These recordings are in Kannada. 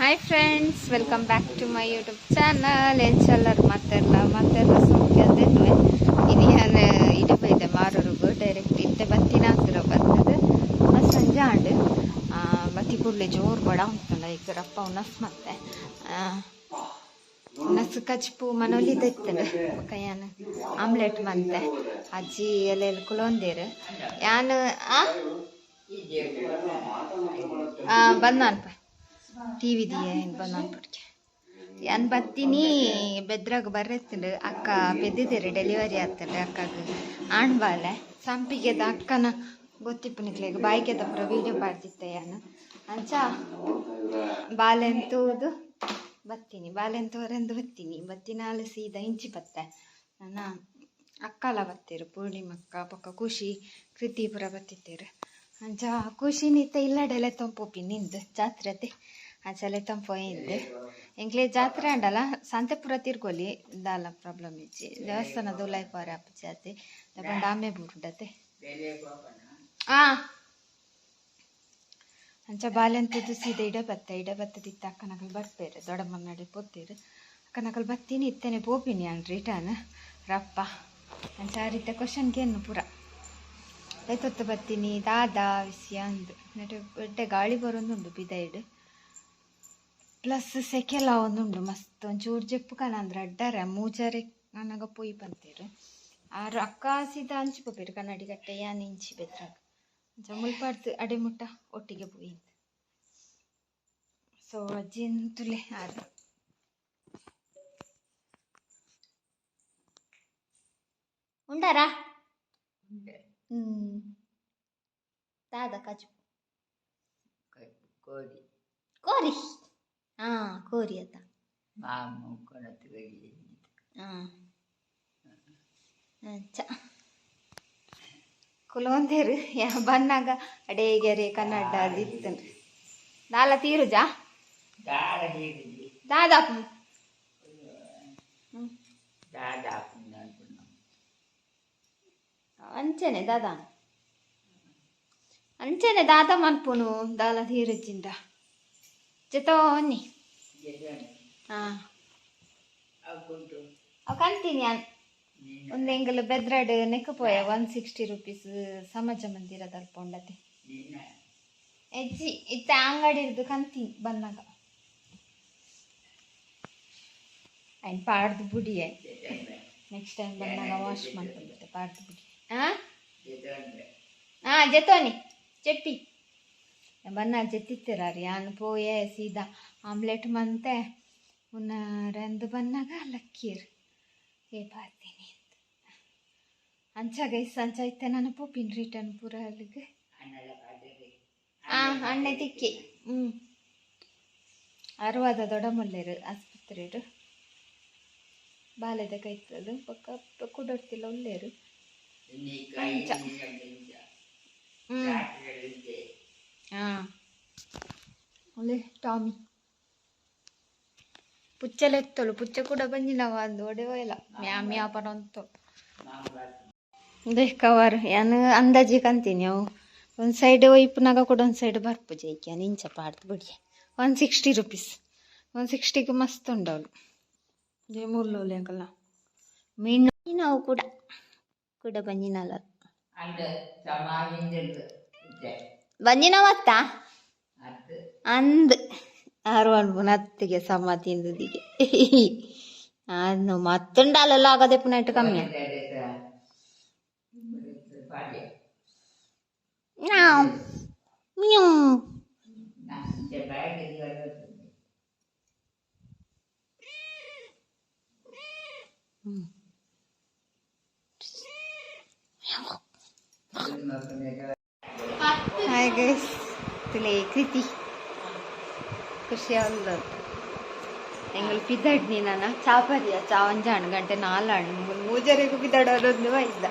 Hi friends, welcome back to my YouTube channel. ಎಂಚಲ್ಲರು ಮತ್ತೆಲ್ಲ ಸೋಂಕೆ ಅಂದಿದ್ವಿ ಇನ್ನು ನಾನು ಇಡೆ ಬೈದೆ ಮಾರೋರ್ಗು ಡೈರೆಕ್ಟ್ ಇತ್ತೆ ಬತ್ತಿನ ಹಾಕಿರೋ ಬರ್ತದೆ ಮತ್ತು ಸಂಜೆ ಆಂಡು ಬತ್ತಿ ಕೂಡಲೇ ಜೋರು ಬಡ ಉಂಟಲ್ಲ ಈಗ ರಪ್ಪ ಉನಸ್ ಮತ್ತೆ ಉನಸ್ ಕಚ್ಪು ಮನೋಲಿದ ಇತ್ತಂಡು ಕೈಯಾನು ಆಮ್ಲೆಟ್ ಮಂತೆ ಅಜ್ಜಿ ಎಲ್ಲ ಕುಲೊಂದೇರು ಯಾನು ಬಂದಾನ್ಪ ಟಿವಿ ದಿಯೆ ಬಂದಾನ್ಪುಡ್ಕೆ ಯಾನ್ ಬತ್ತೀನಿ ಬೆದ್ರಾಗ ಬರ್ರೆತ್ತಂಡು ಅಕ್ಕ ಬೆದ್ದಿದ್ದೀರಿ ಡೆಲಿವರಿ ಆಗ್ತದೆ ಅಕ್ಕಗೆ ಆಣ್ಬಾಲೆ ಸಂಪಿಗೆದ ಅಕ್ಕನ ಗೊತ್ತಿಪ್ಪನಿಕ್ಲೆಗ ಬಾಯಿಗೆದ ಪುರ ವೀಡಿಯೋ ಮಾಡ್ತಿದ್ದೆ ಯಾನು ಅಂಚ ಬಾಲೆಂತೂದು ಬತ್ತೀನಿ ಬಾಲೆಂತವರೆಂದು ಬತ್ತಿನಾಲು ಸೀದಾ ಇಂಚಿ ಬತ್ತೆ ನನ್ನ ಅಕ್ಕಲ ಬತ್ತೀರು ಪೂರ್ಣಿಮಕ್ಕ ಪಕ್ಕ ಖುಷಿ ಕೃತಿಪುರ ಬತ್ತಿತ್ತೇರು ಅಂಚ ಖುಷಿ ನಿತ್ತ ಇಲ್ಲಡೆಲೆ ತಂಪೋಪಿ ನಿಂದು ಜಾತ್ರೆತೆ ಆಚಲೆ ತಂಪೋಯಿಂದು ಎಂಕ್ಲೆ ಜಾತ್ರೆ ಅಂಡಲ್ಲ ಸಂತೆಪುರ ತಿರ್ಗೊಲಿ ದಾಲ ಪ್ರಾಬ್ಲಮ್ ಇಚ್ಚಿ ದೇವಸ್ಥಾನದ ಉಲಾಯ್ಪಾರೆ ಅಪ್ಪಚ್ಚಿ ಆತೆ ಬಂಡ ಆಮೆ ಬುಡ್ಡತೆ ಅಂಚ ಬಾಲೆಂತದ್ದು ಸೀದಾ ಇಡೆ ಬತ್ತದಿತ್ತ ಅಕ್ಕನಕಲ್ ಬರ್ಪೇರು ದೊಡ್ಡಮ್ಮನಡೆ ಪೊತ್ತೇರು ಅಕ್ಕನಕಲ್ ಬತ್ತೀನಿ ಇತ್ತೇನೆ ಪೋಪಿನಿ ಅನ್ ರಿಟರ್ನ್ ರಪ್ಪ ಅಂಚ ಆ ರೀತಿ ಕ್ವಶನ್ಗೆ ಏನು ಪುರ ಎತ್ತೊತ್ತು ಬತ್ತೀನಿ ದಾದಾ ವಿಷಯ ಅಂದು ನೆಟ್ಟು ಎಡ್ಡೆ ಗಾಳಿ ಬರೋಂದುಂಡು ಬಿದೈಡ್ ಪ್ಲಸ್ ಸೆಕೆಲ್ಲ ಒಂದುಂಡು ಮಸ್ತ್ ಒಂಚೂರು ಜೆಪ್ಪು ಕಲ ಅಂದ್ರೆ ಅಡ್ಡಾರ ಮೂಜಾರೆ ನನಗ ಪೊಯ್ ಬಂತೇರು ಆರು ಅಕ್ಕ ಸೀದಾ ಹಂಚಿ ಪೋಪೇರು ಕನ್ನಡಿ ಗಟ್ಟೆ ಯಾನ್ ಇಂಚಿ ಬೆದ್ರಾಗ ಮುಲ್ಪಾಡ್ದು ಅಡೆ ಮುಟ್ಟ ಒಟ್ಟಿಗೆ ಪೋಯಿಂದು ಸೊ ಅಜ್ಜಿಂತುಲೆ ಆರು ಉಂಡಾರಾ ದಾದ ಕಾಜು ಕೋರಿ ಕೋರಿ ಅತ್ತ ಕುಲೊಂದೇರು ಬನ್ನಾಗ ಅಡೇಗೆರೆ ಕನ್ನಡ ಅದಿತ್ತು ದಾಲ ತೀರುಜಾ ದಾದಾಪು ಅಂಚೆನೆ ದಾದ ಮನ್ಪುನು ದಾಲ ತೀರುಜಿಂದ ಜೊತೋನಿ ಅವು ಕಂತೀನಿ ಒಂದು ಎಂಗಲ್ ಬೆದ್ರಾಡ್ ನೆಕ್ಕೋಯ 160 ರೂಪೀಸ್ ಸಮಾಜ ಮಂದಿರದ ಅಲ್ಪ ಉಂಡತೆ ಹೆಜ್ಜಿ ಇತ್ತ ಅಂಗಡಿ ಇರ್ದು ಕಂತೀನಿ ಬಂದಾಗ ಆಯ್ತು ಪಾಡ್ದು ಬುಡಿಯೇ ನೆಕ್ಸ್ಟ್ ಟೈಮ್ ಬಂದಾಗ ವಾಶ್ ಮಾಡ್ಕೊಂಡ್ಬಿಟ್ಟೆ ಪಾಡ್ದು ಬುಡಿ ಜೆತೋನಿ ಚೆಪ್ಪಿ ಬನ್ನ ಜೆತ್ತಿತ್ತೀರಾರಿ ಯಾನು ಪೋಯೆ ಸೀದಾ ಆಮ್ಲೆಟ್ ಮಂತೆ ಉನ್ನ ರೆಂದು ಬನ್ನಾಗ ಲಕ್ಕೀರು ಪಾರ್ತೀನಿ ಅಂಚ ಗೈಸ್ ಅಂಚ ಇತ್ತೆ ನಾನು ಪೋಪಿನ್ ರಿಟರ್ನ್ ಪೂರ ಅಲ್ಲಿಗೆ ಅಣ್ಣೆ ತಿಕ್ಕಿ ಅರುವಾದ ದೊಡ್ಡಮಲ್ಲೇರು ಆಸ್ಪತ್ರೆರು ಬಾಲೆದ ಕೈತದು ಪಕ್ಕ ಕುಡರ್ತಿಲ್ಲ ಒಳ್ಳೆಯರು ಒಳ್ಳೆ ಟಾಮಿ ಪುಚ್ಚಲೆತ್ತಲು ಪುಚ್ಚ ಕೂಡ ಬಂದಿಲ್ಲವ ಅಂದು ಒಡೆವಲ್ಲ ಮ್ಯಾಪರ ಅಂತ ದೇ ಕವರ್ ಯಾನು ಅಂದಾಜಿ ಕಂತೀನಿ ಅವು ಒಂದು ಸೈಡ್ ಒಯ್ಪುನಾಗ ಕೂಡ ಒಂದು ಸೈಡ್ ಬರ್ಪು ಜೈಕ್ಯ ಇಂಚ ಪಾಡ್ದು ಬಿಡಿ 160 ರೂಪೀಸ್ 160ಗೆ ಮಸ್ತ್ ಉಂಡವಳು ಜೇ ಮುಲ್ಲೋಲೆ ಅಂಕಲ್ಲ ಮೀನು ಕೂಡ ಬಂಜಿನಲ್ಲ ಬಂಜಿನವತ್ತ ಅಂದ್ ಆರು ಅನ್ಪುನ ಹತ್ತಿಗೆ ಸಮ ತಿಂದಿಗೆ ಅದು ಮತ್ತುಂಡಲ್ಲ ಆಗದೆ ಪುನಃ ಇಟ್ಟು ಕಮ್ಮಿ ಹಾಯ್ ಗೈಸ್ ತುಲೆ ಕೃತಿ ಖುಷಿಯಾಗಲ್ಲ ಎಂಗಲ್ ಪಿದಡ್ನಿ ನಾನು ಚಾಪರಿಯ ಚಾವಂಜಾಣ್ ಗಂಟೆ 4 ಮೂಜರೆಗೂ ಪಿದಡೋದೊಂದು ಬೈದ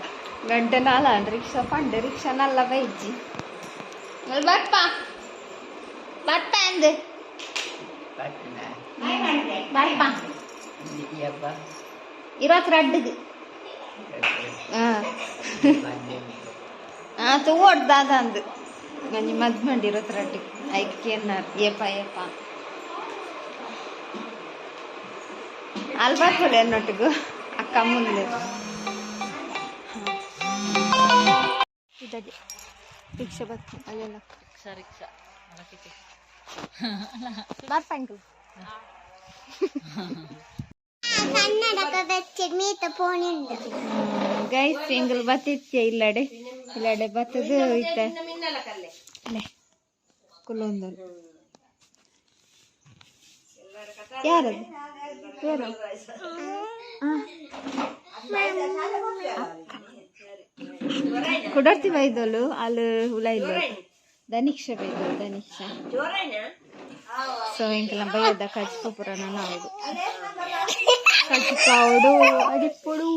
ಗಂಟೆ 4 ರಿಕ್ಷಾ ಪಂಡೆ ರಿಕ್ಷಾ ನಲ್ಲ ಬೈಜಿ ಬರ್ಪ ಅಂದು ಬರ್ಪ 22 ತೋಡ್ದಾದ ಅಂದು ಗಂಜಿ ಮದ್ ಮಾಡಿರೋ ರೊಟ್ಟಿ ಐಕ್ಯನ್ನಾರು ಏಪ ಅಲ್ಲಿ ಬರ್ಬೋದು ಎನ್ನೊಟ್ಟಿಗೂ ಅಕ್ಕ ಮುಂದೆ ಇದಾಗಿ ರಿಕ್ಷಾ ಬರ್ತೀನಿ ಅಲ್ಲೆಲ್ಲ ಬರ್ಪಂಕು ಗೈಸ್ ಸಿಂಗಲ್ ಬತ್ತಿಚ್ಚೆ ಇಲ್ಲಡೆ ಬತ್ತದು ಇತ್ತೆ ಕುಲ್ಲೊಂದಲು ಯಾರದು ಕುಡರ್ತಿ ಬೈದೋಳು ಅಲ್ಲಿ ಹುಳ ಇಲ್ಲ ಧನಿಕ್ಷ ಬೈದೋಳು ಧನಿಕ್ಷ ಸೊ ಇಂಕೆಲ್ಲ ಬೈದ ಕಚ್ಪುರ ನಾನು ಹೌದು ಕಚ್ಪಾವಡು ಅಡಿಪೊಡು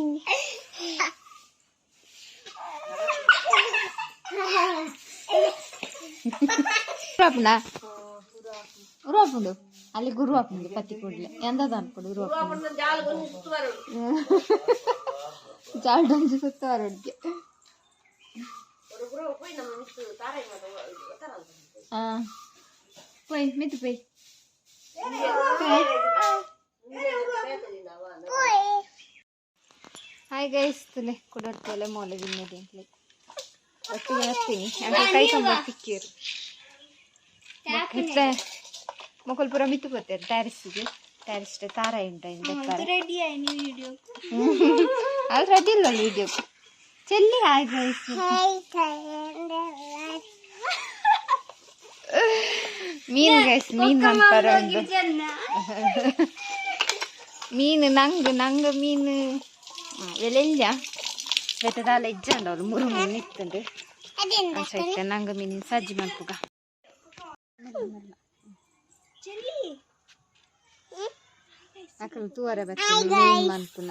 ಉರುವಾಪುಂಡು ಅಲ್ಲಿ ಗುರು ಹಾಪುಂಡು ಪತ್ತಿ ಕೊಡ್ಲೆ ಎಂದದ ಅನ್ಕೊಡು ಉರು ಹಾಪುಂಡು ಜಾಲ್ಡೊಂಜಿ ಸುತ್ತವರೊಡ್ಗೆ ಪೊಯ್ ಮಿತ್ತು ಪೊಯ್ ಹಾಯ್ ಗೈಸ್ ತುಲೆ ಕೊಡೋಡ್ತಲೆ ಮೋಲೆ ಬಿನ್ನದೆ ಅಂತಲೇ ಒಟ್ಟಿಗೆ ಬರ್ತೀನಿ ಅಂತ ಕೈ ಕಂಬ ಸಿಕ್ಕಿರು ಇತ್ತ ಮೊಕಲ್ ಪೂರ ಮಿತ್ತು ಬರ್ತಾರೆ ಟ್ಯಾರಿಸ್ಗೆ ಟ್ಯಾರಿಸ್ ತಾರ ಉಂಟ ಅಲ್ಲಿ ರೆಡಿ ಇಲ್ಲ ವಿಡಿಯೋ ಚೆಲ್ಲಿ ಹಾಯ್ ಗೈಸ್ ಮೀನು ಗೈಸ್ ಮೀನು ಅಂತಾರೆ ಒಂದು ಮೀನು ನಂಗೆ ಮೀನು വെളിയില്ല വെറ്റതാല ഇജ്ജുണ്ടാവും മുറുമുറി നിൽക്കുന്നുണ്ട് അൻസൈത്തെ നങ്ക മീൻ സജ്ജി മൽപ്പുക അക്കൽ തൂവര ബെತ್ತ മീൻ മൽപ്പുന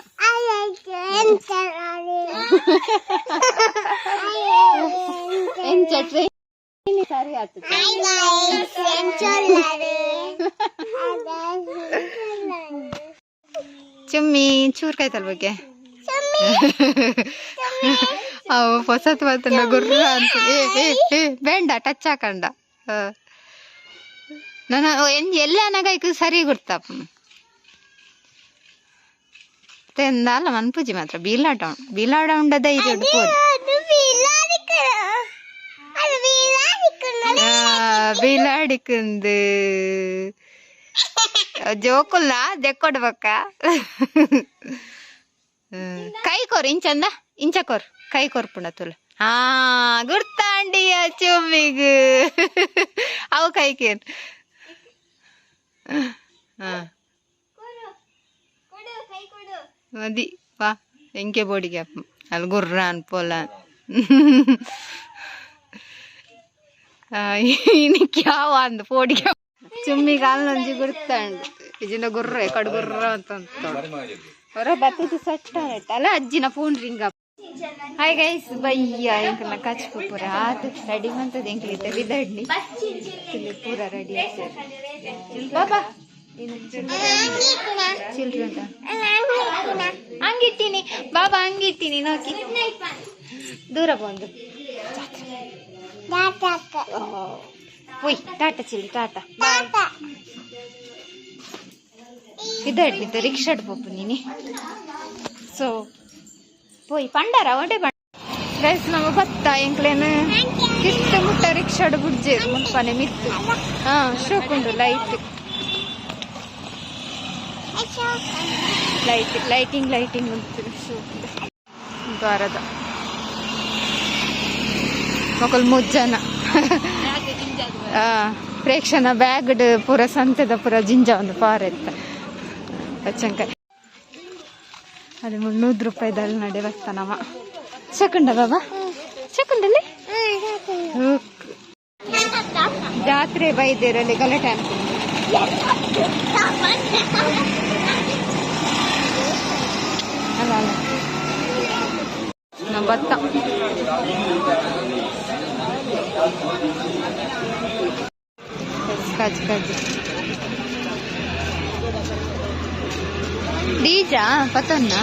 ಎಂಚ ಟ್ರೈನ್ ಸರಿ ಆಗ್ತದೆ ಚುಮ್ಮಿ ಚೂರ್ ಕಾಯ್ತಲ್ ಬಗ್ಗೆ ಅವು ಹೊಸತ್ ಬಂತ ಗುರ್ರ ಅಂತ ಬೇಡ ಟಚ್ ಹಾಕಂಡ ನಾನು ಎಲ್ಲ ನಗೈಕ್ ಸರಿ ಗುರ್ತಪ್ಪ ತೆಂದಲ್ಲ ಮನ್ಪೂಜಿ ಮಾತ್ರ ಬೀಲಾಡ ಉಂಡದ ಇದು ಬೀಲಾಡಿಕಂದು ಜೋಕುಲ್ಲ ದೆಕ್ಕೊಡ್ಬೇಕ ಕೈ ಕೋರ್ ಇಂಚಂದ ಇಂಚಕೋರ್ ಕೈ ಕೋರ್ಪುಂಡ ತುಲ ಹಾ ಗುರ್ತಾಂಡಿಯ ಚುಮ್ಮಿಗ್ ಅವು ಕೈಕೇನ್ ಮದಿ ವಾ ಎಂಕೆ ಬೋಡಿಗೆ ಅಲ್ಲಿ ಗುರ್ರ ಅನ್ಪೋಲ ಇನಿಕ್ ಯಾವ ಅಂದ ಪೋಡಿಗೆ ಚುಮ್ಮಿಗೆ ಅಲ್ಲೊಂಜಿ ಗುರ್ತಾಂಡ್ ಇಜಿನ ಗುರ್ರ ಕಡು ಗುರ್ರ ಅಂತ ಹೊರ ಬತ್ತದು ಸಟ್ಟ ಅಲ್ಲ ಅಜ್ಜಿನ ಫೋನ್ ರಿಂಗ್ ಹಾಯ್ ಗೈಸ್ ಬಯ್ಯ ಎಂಕಲ್ನ ಕಚ್ಪು ಪೂರ ಆತು ರೆಡಿ ಮಂತದ ಎಂಕ್ಲಿದ್ದೆ ಬಿದಡ್ನಿ ಪೂರ ರೆಡಿ ಬಾಬಾ ಚಿಲ್ಡ್ರಿ ಉಂಟ ಹಂಗಿತ್ತೀನಿ ಬಾಬಾ ಹಂಗಿತ್ತೀನಿ ನೋಕಿ ದೂರ ಬಂದು ಹೋಯ್ ಟಾಟಾ ಚಿಲ್ಡ್ರಿ ಟಾಟಾ ಇದಡ್ಬಿದ್ದ ರಿಕ್ಷಾಡ್ ಪೋಪು ನೀನಿ ಸೊ போய் பண்டாரா ஒண்டே ಗೈಸ್ ನಮ್ಮ ಬತ್ತ ಎಂಕ್ಲೇನು ಕಿಟ್ಟ ಮುಟ್ಟ ರಿಕ್ಷಾಡ್ ಬುಡ್ಜೇರು ಮುನ್ಪನೆ ಮಿತ್ತು ಶೋಕುಂಡು ಲೈಟಿಂಗ್ ಉಂಟು ಶೋಕುಂಡು ದ್ವಾರದ ಮಕ್ಕಳು ಮುಜ್ಜನ ಪ್ರೇಕ್ಷಣ ಬ್ಯಾಗ್ಡ್ ಪೂರ ಸಂತೆದ ಪೂರ ಜಿಂಜ ಒಂದು ಪಾರೆತ್ತ ಬಚ್ಚಂಕಾಯಿ ಅದು 300 ರೂಪಾಯಿದಲ್ಲಿ ನಡೆ ಬರ್ತಾನವ ಸೆಕೆಂಡ ಬಾಬಾ ಸೆಕೆಂಡಲ್ಲಿ ಜಾತ್ರೆ ಬೈದೇರಲ್ಲಿ ಗಲಾಟೆ ಅಲ್ಲ ಭತ್ತ ಕಾಜು डीजा पता ना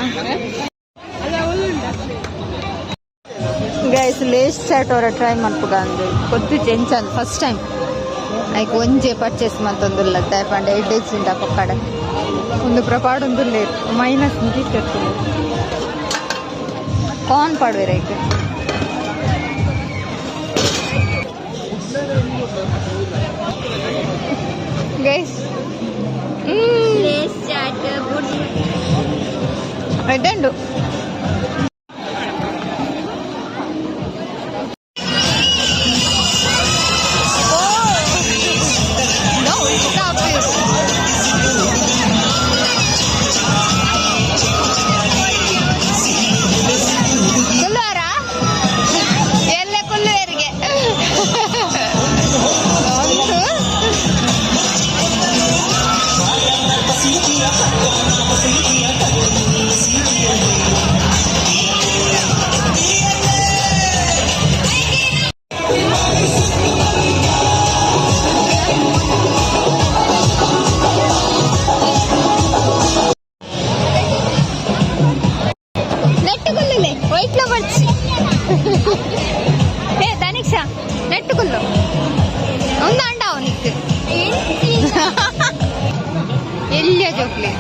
गैस लेस शर्ट और ट्राई मल्पुगांदे कोद्दु जेंचन फस्ट टाइम ಐಕ್ ಒಂಜೆ ಪರ್ಚೇಸ್ ಮಂತೊಂದುಲ್ಲ ಟೈಪ್ ಅಂಡ್ 8 ಡೇಸ್ ಇಂದ ಪಕ್ಕಡ ಒಂದು ಪ್ರಪಾಡೊಂದು ಲೇಟ್ ಮೈನಸ್ ನಿಂತಿತ್ತು ಕಾನ್ ಪಾಡುವೆ ರೈಟ್ ಗೈಸ್ ಇದಂಡು నెట్టుకుల్లో ఉందంట నీకు ఎల్లియా జోక్లే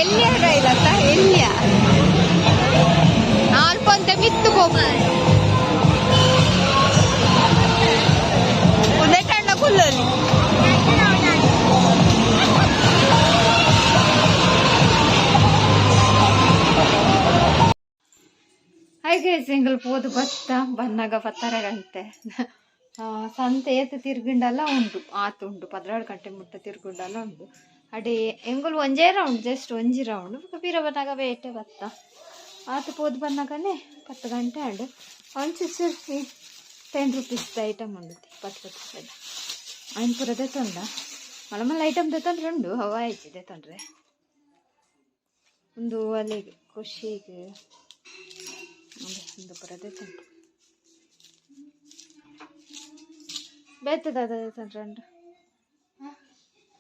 ఎల్లియా రైలತ್ತ ఎల్లియా అల్పంత మిత్తు పోపు నెట్టండ కుల్లోలి ಹಾಗೆ ಸಿಂಗಲ್ ಪೋದು ಭತ್ತ ಬಂದಾಗ ಬತ್ತಾರಂತೆ ಸಂತೆ ಏತು ತಿರ್ಗಿಂಡಲ್ಲ ಉಂಟು ಆತು ಉಂಟು 16 ಗಂಟೆ ಮುಟ್ಟ ತಿರ್ಗುಂಡಲ್ಲ ಉಂಟು ಅಡಿ ಎಂಗುಲು ಒಂಜೇ ರೌಂಡ್ ಜಸ್ಟ್ ಒಂಜಿ ರೌಂಡ್ ಬೀರ ಬಂದಾಗ ಬೇಟೆ ಬತ್ತ ಆತು ಪೋದು ಬಂದಾಗನೇ 10 ಗಂಟೆ ಅಂಡು ಒಂಚೂರು 10 ರೂಪೀಸ್ ಐಟಮ್ ಉಂಡು 10 ರೂಪಾಯಿ ఆయన ಪೂರ ದೆತ್ತೊಂಡ ಮಲಮಲ್ಲ ಐಟಮ್ ದೆತ್ತೊಂಡ್ರೆ ಉಂಡು ಹವ ಆಯ್ತು ದೆತ್ತೊಂಡ್ರೆ ಒಂದು ಅಲ್ಲಿಗೆ ಖುಷಿಗೆ ಒಂದು ಪುರ ದೆತ್ತೊಂಡು ಬೇತದ ತಂಡ್ರಂಡು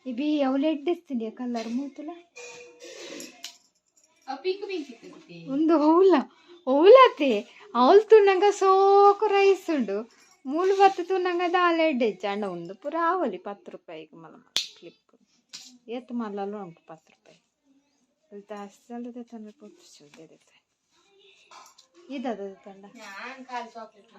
ಇಬಿ ಅವಳು ಎಡ್ಡೆಸ್ತೀನಿ ಕಲ್ಲರ್ ಮೂತುಲ ಒಂದು ಹೌಲತೆ ಅವಳು ತುಣ್ಣಂಗ ಸೋಕು ರೈಸ್ ಉಂಡು ಮೂಲು ಬತ್ತು ತುಣ್ಣಂಗ ದಾಲ ಎಡ್ಡೆಚ್ಚ ಅಂಡ ಒಂದು ಪುರ ಆವಲಿ 10 ರೂಪಾಯಿಗೆ ಮಲ ಕ್ಲಿಪ್ ಏತು ಮಲ್ಲಲು ಉಂಟು 10 ರೂಪಾಯಿ ಜಾಸ್ತಿ ಅಲ್ಲದೆ ತಂದ್ರೆ ಪುಟ್ಟು ಇದದ ತಂಡ ಚಾಕ್ಲೇಟ್